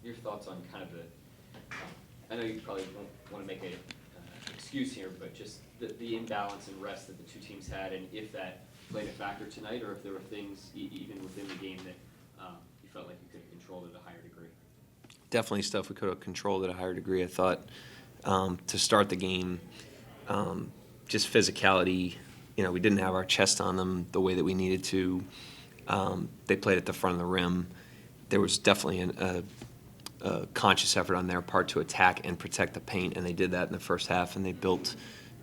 your thoughts on kind of I know you probably won't want to make an excuse here, but just the imbalance and rest that the two teams had, and if that played a factor tonight, or if there were things even within the game that you felt like you could have controlled at a higher degree. Definitely stuff we could have controlled at a higher degree. I thought to start the game, just physicality. We didn't have our chest on them the way that we needed to. They played at the front of the rim. There was definitely a conscious effort on their part to attack and protect the paint, and they did that in the first half, and they built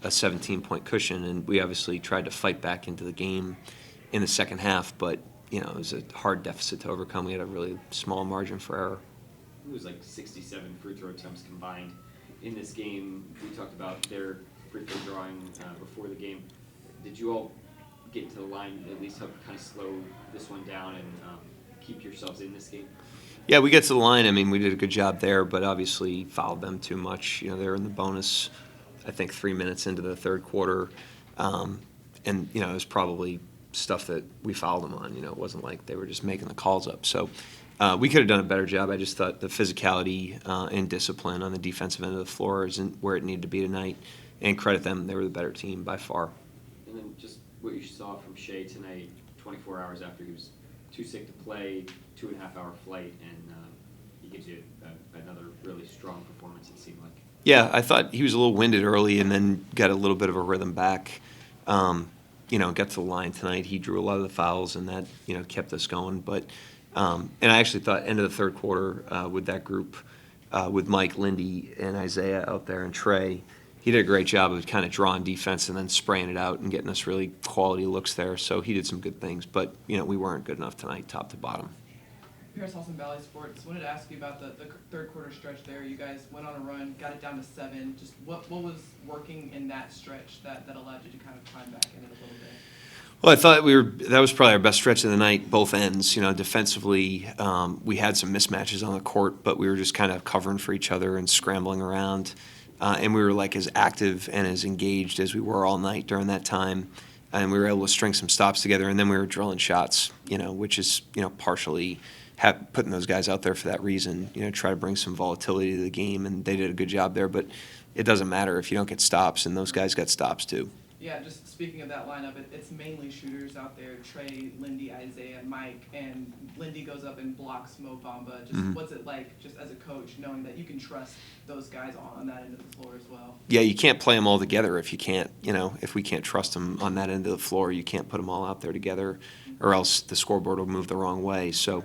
a 17-point cushion, and we obviously tried to fight back into the game in the second half, but it was a hard deficit to overcome. We had a really small margin for error. It was like 67 free throw attempts combined in this game. We talked about their free throw drawing before the game. Did you all get into the line, at least help kind of slow this one down and keep yourselves in this game? Yeah, we get to the line. I mean, we did a good job there, but obviously fouled them too much. They were in the bonus, I think, 3 minutes into the third quarter. And it was probably stuff that we fouled them on. It wasn't like they were just making the calls up. So we could have done a better job. I just thought the physicality and discipline on the defensive end of the floor isn't where it needed to be tonight. And credit them, they were the better team by far. And then just what you saw from Shea tonight, 24 hours after he was too sick to play, 2.5-hour flight, and he gives you another really strong performance, it seemed like. Yeah, I thought he was a little winded early and then got a little bit of a rhythm back. Got to the line tonight. He drew a lot of the fouls, and that, kept us going. But and I actually thought end of the third quarter with that group, with Mike, Lindy, and Isaiah out there and Trey, he did a great job of kind of drawing defense and then spraying it out and getting us really quality looks there. So he did some good things. But, we weren't good enough tonight, top to bottom. Pierce Halson Valley Sports. Wanted to ask you about the third quarter stretch there. You guys went on a run, got it down to 7. Just what was working in that stretch that allowed you to kind of climb back in it a little bit? Well, I thought that was probably our best stretch of the night, both ends. Defensively, we had some mismatches on the court, but we were just kind of covering for each other and scrambling around. And we were like as active and as engaged as we were all night during that time. And we were able to string some stops together, and then we were drilling shots, which is, partially putting those guys out there for that reason, try to bring some volatility to the game, and they did a good job there. But it doesn't matter if you don't get stops, and those guys got stops too. Yeah, just speaking of that lineup, it's mainly shooters out there, Trey, Lindy, Isaiah, Mike, and Lindy goes up and blocks Mo Bamba. Just what's it like, just as a coach, knowing that you can trust those guys on that end of the floor as well? Yeah, you can't play them all together if you can't, if we can't trust them on that end of the floor, you can't put them all out there together, or else the scoreboard will move the wrong way. So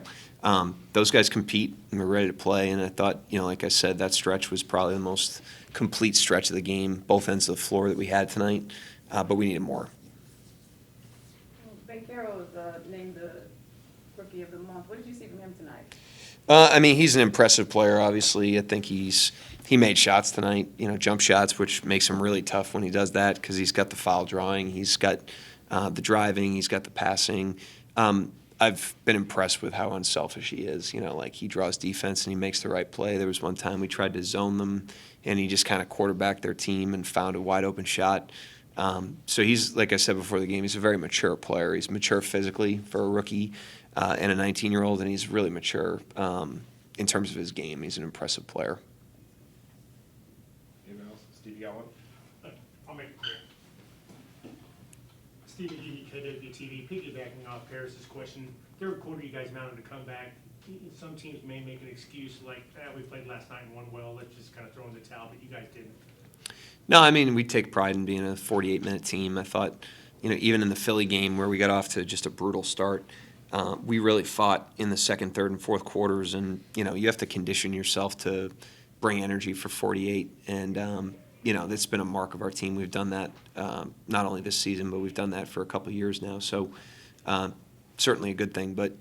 those guys compete, and we're ready to play, and I thought, like I said, that stretch was probably the most complete stretch of the game, both ends of the floor that we had tonight. But we needed more. Daigneault was named the Rookie of the Month. What did you see from him tonight? He's an impressive player, obviously. I think he made shots tonight, jump shots, which makes him really tough when he does that because he's got the foul drawing, he's got the driving, he's got the passing. I've been impressed with how unselfish he is. He draws defense and he makes the right play. There was one time we tried to zone them, and he just kind of quarterbacked their team and found a wide open shot. So he's, like I said before the game, he's a very mature player. He's mature physically for a rookie and a 19-year-old, and he's really mature in terms of his game. He's an impressive player. Anyone else? Steve, you got one? I'll make it quick. Stephen Giddey, KWTV, piggybacking off Paris's question. Third quarter, you guys mounted a comeback. Some teams may make an excuse like, we played last night and won well, let's just kind of throw in the towel, but you guys didn't. No, we take pride in being a 48-minute team. I thought, even in the Philly game where we got off to just a brutal start, we really fought in the second, third, and fourth quarters. And, you have to condition yourself to bring energy for 48. And, that's been a mark of our team. We've done that not only this season, but we've done that for a couple of years now. So certainly a good thing. But,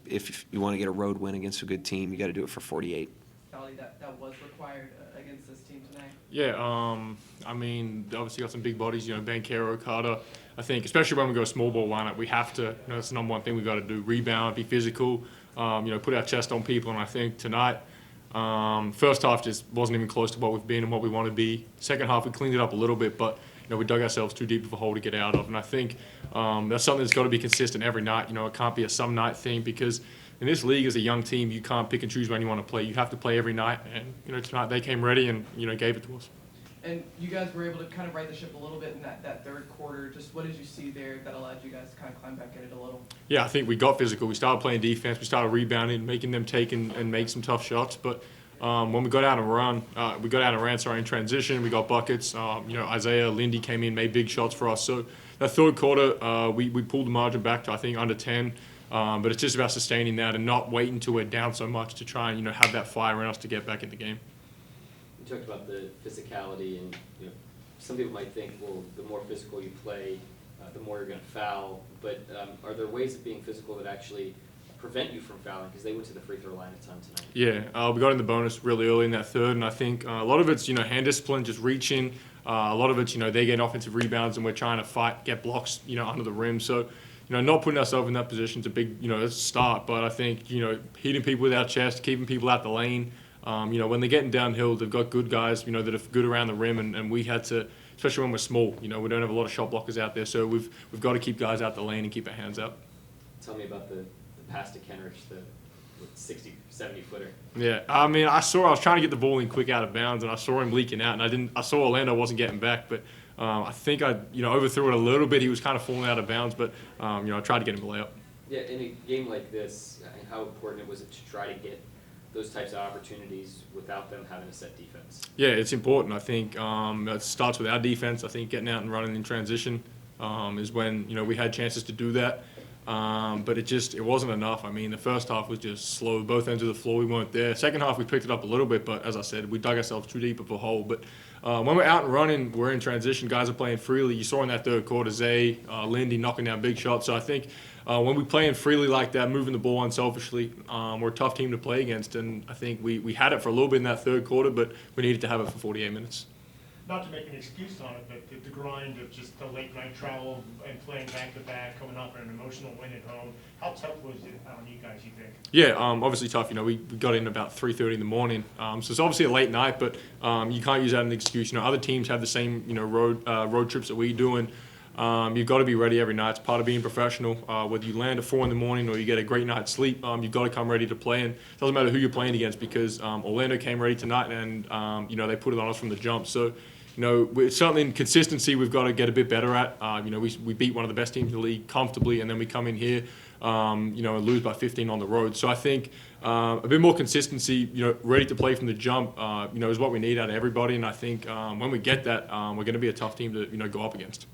if you want to get a road win against a good team, you got to do it for 48. That was required against this team tonight? Yeah, obviously got some big bodies, Banchero, Okada. I think, especially when we go small ball lineup, we have to, that's the number one thing we got to do, rebound, be physical, put our chest on people. And I think tonight, first half just wasn't even close to what we've been and what we want to be. Second half, we cleaned it up a little bit, but we dug ourselves too deep of a hole to get out of. And I think that's something that's got to be consistent every night. It can't be a some night thing because in this league, as a young team, you can't pick and choose when you want to play. You have to play every night, and tonight they came ready and gave it to us. And you guys were able to kind of right the ship a little bit in that third quarter. Just what did you see there that allowed you guys to kind of climb back at it a little? Yeah, I think we got physical. We started playing defense. We started rebounding, making them take and make some tough shots. But when we got out and ran, in transition, we got buckets. Isaiah, Lindy came in, made big shots for us. So that third quarter, we pulled the margin back to, I think, under 10. But it's just about sustaining that and not waiting until we're down so much to try and have that fire in us to get back in the game. You talked about the physicality, and some people might think, well, the more physical you play, the more you're going to foul. But are there ways of being physical that actually prevent you from fouling? Because they went to the free throw line a ton tonight. Yeah, we got in the bonus really early in that third, and I think a lot of it's hand discipline, just reaching. A lot of it's they get offensive rebounds, and we're trying to fight, get blocks under the rim. So not putting ourselves in that position is a big it's a start. But I think hitting people with our chest, keeping people out the lane. When they're getting downhill, they've got good guys, that are good around the rim, and we had to, especially when we're small, we don't have a lot of shot blockers out there, so we've got to keep guys out the lane and keep our hands out. Tell me about the pass to Kenrich, the 60, 70-footer. Yeah, I was trying to get the ball in quick out of bounds, and I saw him leaking out, and I saw Orlando wasn't getting back, but I think I overthrew it a little bit. He was kind of falling out of bounds, but I tried to get him to lay up. Yeah, in a game like this, how important was it to try to get those types of opportunities without them having a set defense? Yeah, it's important. I think it starts with our defense. I think getting out and running in transition is when we had chances to do that, but it wasn't enough. The first half was just slow. Both ends of the floor, we weren't there. Second half, we picked it up a little bit, but as I said, we dug ourselves too deep of a hole. But when we're out and running, we're in transition. Guys are playing freely. You saw in that third quarter, Zay, Lindy knocking down big shots. So I think when we playing freely like that, moving the ball unselfishly, we're a tough team to play against. And I think we had it for a little bit in that third quarter, but we needed to have it for 48 minutes. Not to make an excuse on it, but the grind of just the late night travel and playing back-to-back, coming off an emotional win at home, how tough was it on you guys, you think? Yeah, obviously tough. We got in about 3:30 in the morning, so it's obviously a late night, but you can't use that as an excuse. Other teams have the same road trips that we do, and you've got to be ready every night. It's part of being professional. Whether you land at 4 in the morning or you get a great night's sleep, you've got to come ready to play. And it doesn't matter who you're playing against, because Orlando came ready tonight, and they put it on us from the jump. So it's certainly in consistency we've got to get a bit better at. We beat one of the best teams in the league comfortably, and then we come in here, and lose by 15 on the road. So I think a bit more consistency, ready to play from the jump, is what we need out of everybody. And I think when we get that, we're going to be a tough team to go up against.